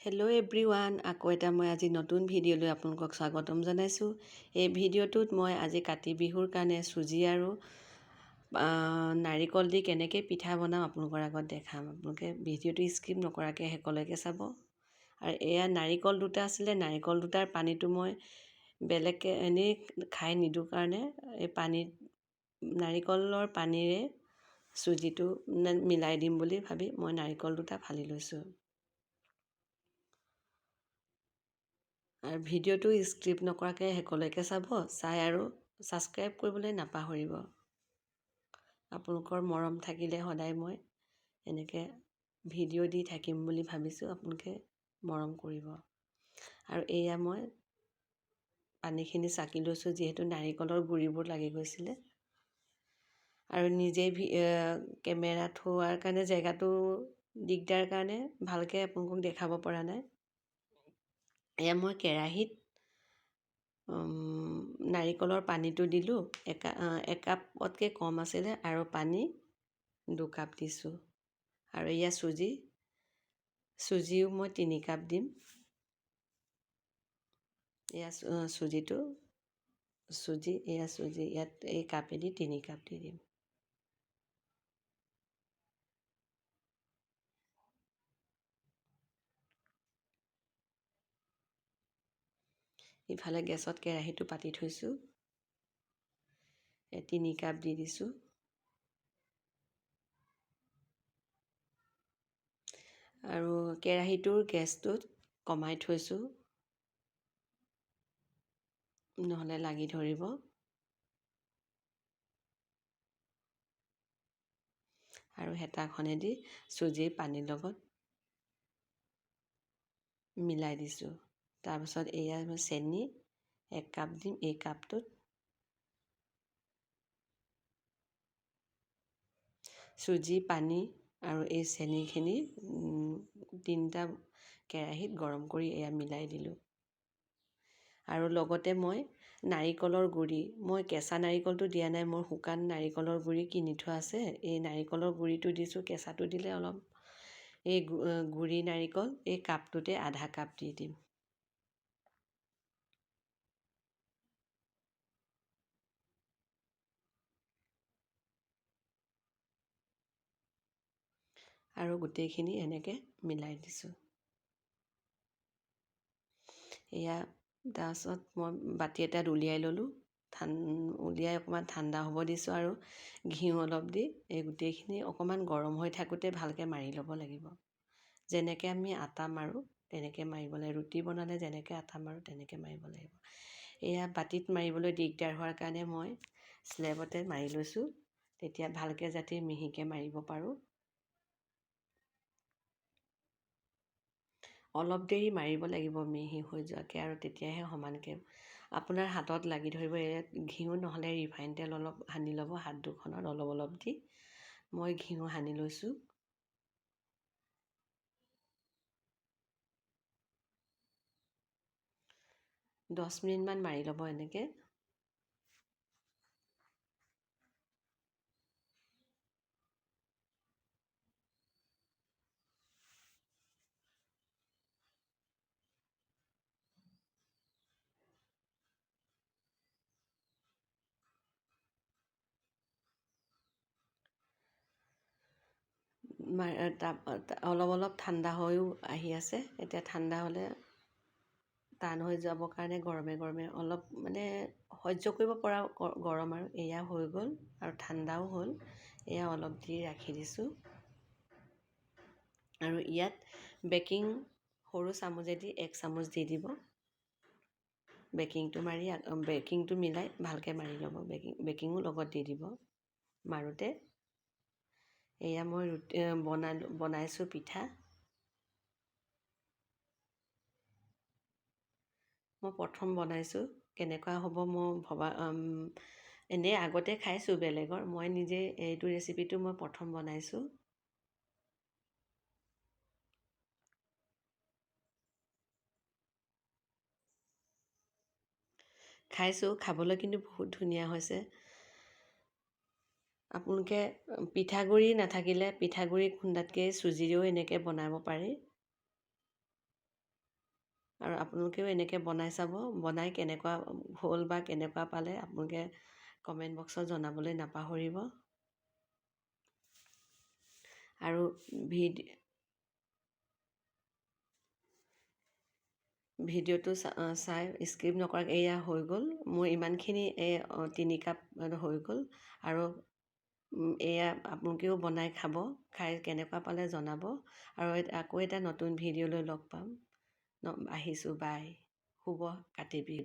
Hello' everyone, আকৌ এটা মই আজি নতুন ভিডিঅ'লৈ আপোনালোকক স্বাগতম জনাইছোঁ। এই ভিডিঅ'টোত মই আজি কাতি বিহুৰ কাৰণে চুজি আৰু নাৰিকল দি কেনেকৈ পিঠা বনাওঁ আপোনালোকৰ আগত দেখাম। আপোনালোকে ভিডিঅ'টো স্কিপ নকৰাকৈ শেষলৈকে চাব। আৰু এয়া নাৰিকল দুটা আছিলে, নাৰিকল দুটাৰ পানীটো মই বেলেগকৈ এনেই খাই নিদিওঁ কাৰণে এই নাৰিকলৰ পানীৰে চুজিটো মিলাই দিম বুলি ভাবি মই নাৰিকল দুটা ফালি লৈছোঁ। আৰু ভিডিঅ'টো স্কিপ নকৰাকৈ শেষলৈকে চাব, চাই আৰু ছাবস্ক্ৰাইব কৰিবলৈ নাপাহৰিব। আপোনালোকৰ মৰম থাকিলে সদায় মই এনেকৈ ভিডিঅ' দি থাকিম বুলি ভাবিছোঁ, আপোনালোকে মৰম কৰিব। আৰু এয়া মই পানীখিনি চাকি লৈছোঁ, যিহেতু নাৰিকলৰ গুড়িবোৰ লাগি গৈছিলে। আৰু নিজেই কেমেৰা থোৱাৰ কাৰণে জেগাটো দিগদাৰ কাৰণে ভালকৈ আপোনালোকক দেখাব পৰা নাই। এয়া মই কেৰাহীত নাৰিকলৰ পানীটো দিলোঁ, একাপতকৈ কম আছিলে, আৰু পানী 2 কাপ দিছোঁ। আৰু এয়া চুজিও মই 3 কাপ দিম। এয়া চুজি, ইয়াত এই কাপেদি 3 কাপ দি দিম। ইফালে গেছত কেৰাহীটো পাতি থৈছোঁ, 3 কাপ দি দিছোঁ। আৰু কেৰাহীটোৰ গেছটোত কমাই থৈছোঁ, নহ'লে লাগি ধৰিব। আৰু হেতাখনেদি চুজিৰ পানীৰ লগত মিলাই দিছোঁ। তাৰপিছত এয়া মই চেনি 1 কাপ দিম। এই কাপটোত চুজি, পানী আৰু এই চেনিখিনি 3টা কেৰাহীত গৰম কৰি এয়া মিলাই দিলোঁ। আৰু লগতে মই নাৰিকলৰ গুড়ি, মই কেঁচা নাৰিকলটো দিয়া নাই, মোৰ শুকান নাৰিকলৰ গুড়ি কিনি থোৱা আছে। এই নাৰিকলৰ গুড়িটো দিছোঁ, কেঁচাটো দিলে অলপ, এই গুড়ি নাৰিকল এই কাপটোতে আধা কাপ দি দিম। আৰু গোটেইখিনি এনেকৈ মিলাই দিছোঁ। এয়া তাৰপাছত মই বাতি এটাত উলিয়াই ল'লোঁ, উলিয়াই অকণমান ঠাণ্ডা হ'ব দিছোঁ। আৰু ঘিউ অলপ দি এই গোটেইখিনি অকণমান গৰম হৈ থাকোঁতে ভালকৈ মাৰি ল'ব লাগিব। যেনেকৈ আমি আটা মাৰোঁ তেনেকৈ মাৰিব লাগিব। ৰুটি বনালে যেনেকৈ আটা মাৰোঁ তেনেকৈ মাৰিব লাগিব। এয়া বাতিত মাৰিবলৈ দিগদাৰ হোৱাৰ কাৰণে মই স্লেবতে মাৰি লৈছোঁ, তেতিয়া ভালকৈ যাতে মিহিকৈ মাৰিব পাৰোঁ। অলপ দেৰি মাৰিব লাগিব মিহি হৈ যোৱাকৈ, আৰু তেতিয়াহে সমানকৈ আপোনাৰ হাতত লাগি ধৰিব। ঘিউ নহ'লে ৰিফাইন তেল অলপ সানি ল'ব, হাত দুখনত অলপ অলপ দি। মই ঘিউ সানি লৈছোঁ। দহ মিনিটমান মাৰি ল'ব এনেকৈ। অলপ অলপ ঠাণ্ডা হৈও আহি আছে। এতিয়া ঠাণ্ডা হ'লে টান হৈ যাবৰ কাৰণে গৰমে গৰমে অলপ মানে সহ্য কৰিব পৰা গৰম, আৰু এয়া হৈ গ'ল আৰু ঠাণ্ডাও হ'ল। এয়া অলপ দি ৰাখি দিছোঁ। আৰু ইয়াত বেকিং সৰু চামুচেদি 1 চামুচ দি দিব। বেকিংটো মিলাই ভালকৈ মাৰি ল'ব। বেকিঙো লগত দি দিব মাৰোঁতে। এয়া মই বনাইছোঁ পিঠা। মই প্ৰথম বনাইছোঁ, কেনেকুৱা হ'ব মই এনেই আগতে খাইছোঁ বেলেগৰ, মই নিজে এইটো ৰেচিপিটো মই প্ৰথম বনাইছোঁ। খাবলৈ কিন্তু বহুত ধুনীয়া হৈছে। আপোনালোকে পিঠাগুড়ি নাথাকিলে পিঠাগুড়ি খুন্দাতকৈ চুজিৰেও এনেকৈ বনাব পাৰি। আৰু আপোনালোকেও এনেকৈ বনাই চাব, বনাই কেনেকুৱা হ'ল বা কেনেকুৱা পালে আপোনালোকে কমেণ্ট বক্সত জনাবলৈ নাপাহৰিব। আৰু ভিডিঅ'টো চাই স্কিপ নকৰাকৈ এয়া হৈ গ'ল মোৰ ইমানখিনি 3 কাপ হৈ গ'ল। আৰু এয়া আপোনালোকেও বনাই খাব, খাই কেনেকুৱা পালে জনাব। আৰু আকৌ এটা নতুন ভিডিঅ' লৈ লগ পাম। আহিছোঁ, বাই। শুভ কাতি বিহু।